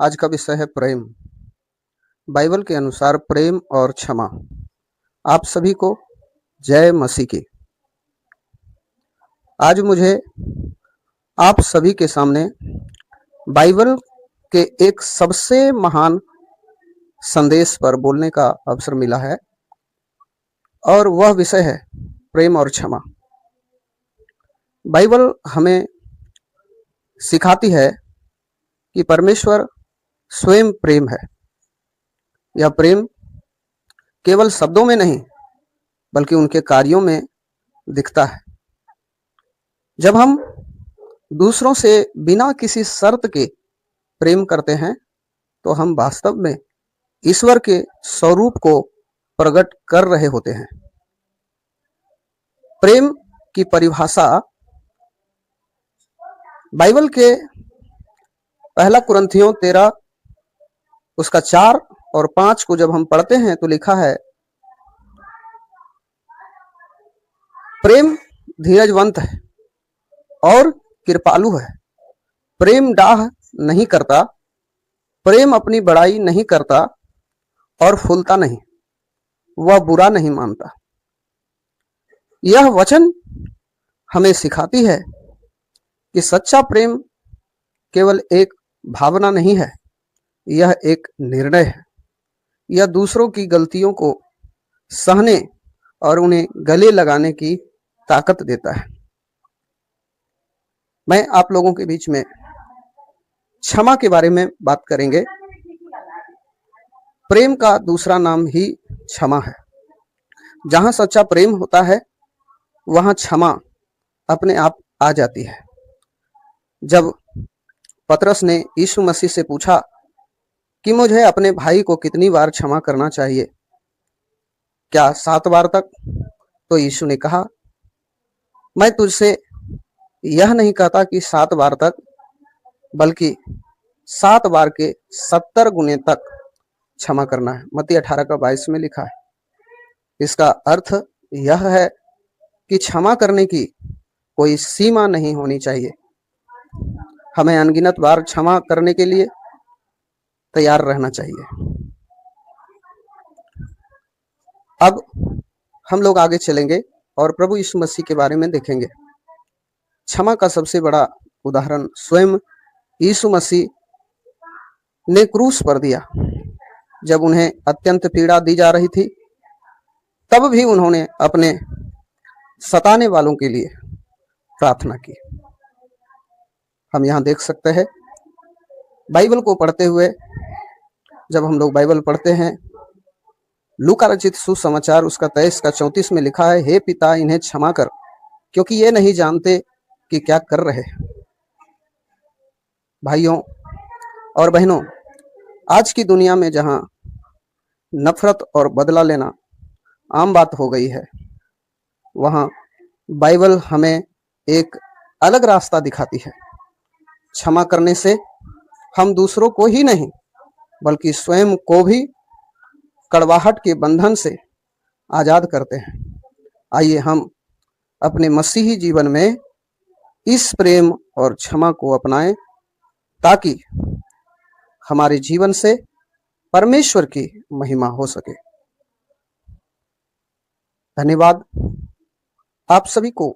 आज का विषय है प्रेम। बाइबल के अनुसार प्रेम और क्षमा। आप सभी को जय मसीह की। आज मुझे आप सभी के सामने बाइबल के एक सबसे महान संदेश पर बोलने का अवसर मिला है और वह विषय है प्रेम और क्षमा। बाइबल हमें सिखाती है कि परमेश्वर स्वयं प्रेम है। यह प्रेम केवल शब्दों में नहीं बल्कि उनके कार्यों में दिखता है। जब हम दूसरों से बिना किसी शर्त के प्रेम करते हैं तो हम वास्तव में ईश्वर के स्वरूप को प्रकट कर रहे होते हैं। प्रेम की परिभाषा बाइबल के पहला कुरिन्थियों 13 उसका 4 और 5 को जब हम पढ़ते हैं तो लिखा है, प्रेम धीरजवंत है और कृपालु है। प्रेम डाह नहीं करता, प्रेम अपनी बड़ाई नहीं करता और फूलता नहीं, वह बुरा नहीं मानता। यह वचन हमें सिखाती है कि सच्चा प्रेम केवल एक भावना नहीं है, यह एक निर्णय है। यह दूसरों की गलतियों को सहने और उन्हें गले लगाने की ताकत देता है। मैं आप लोगों के बीच में क्षमा के बारे में बात करेंगे। प्रेम का दूसरा नाम ही क्षमा है। जहां सच्चा प्रेम होता है वहां क्षमा अपने आप आ जाती है। जब पतरस ने यीशु मसीह से पूछा कि मुझे अपने भाई को कितनी बार क्षमा करना चाहिए, क्या 7 बार तक? तो यीशु ने कहा, मैं तुझसे यह नहीं कहता कि 7 बार तक, बल्कि 7 बार के 70 गुने तक क्षमा करना है। मत्ती 18 का 22 में लिखा है। इसका अर्थ यह है कि क्षमा करने की कोई सीमा नहीं होनी चाहिए। हमें अनगिनत बार क्षमा करने के लिए तैयार रहना चाहिए। अब हम लोग आगे चलेंगे और प्रभु यीशु मसीह के बारे में देखेंगे। क्षमा का सबसे बड़ा उदाहरण स्वयं यीशु मसीह ने क्रूस पर दिया। जब उन्हें अत्यंत पीड़ा दी जा रही थी तब भी उन्होंने अपने सताने वालों के लिए प्रार्थना की। हम यहाँ देख सकते हैं बाइबल को पढ़ते हुए, जब हम लोग बाइबल पढ़ते हैं, लूका रचित सुसमाचार उसका 23 का 34 में लिखा है, हे पिता इन्हें क्षमा कर क्योंकि ये नहीं जानते कि क्या कर रहे हैं। भाइयों और बहनों, आज की दुनिया में जहां नफरत और बदला लेना आम बात हो गई है, वहां बाइबल हमें एक अलग रास्ता दिखाती है। क्षमा करने से हम दूसरों को ही नहीं बल्कि स्वयं को भी कड़वाहट के बंधन से आजाद करते हैं। आइए हम अपने मसीही जीवन में इस प्रेम और क्षमा को अपनाएं ताकि हमारे जीवन से परमेश्वर की महिमा हो सके। धन्यवाद। आप सभी को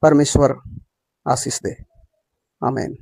परमेश्वर आशीष दे। आमीन।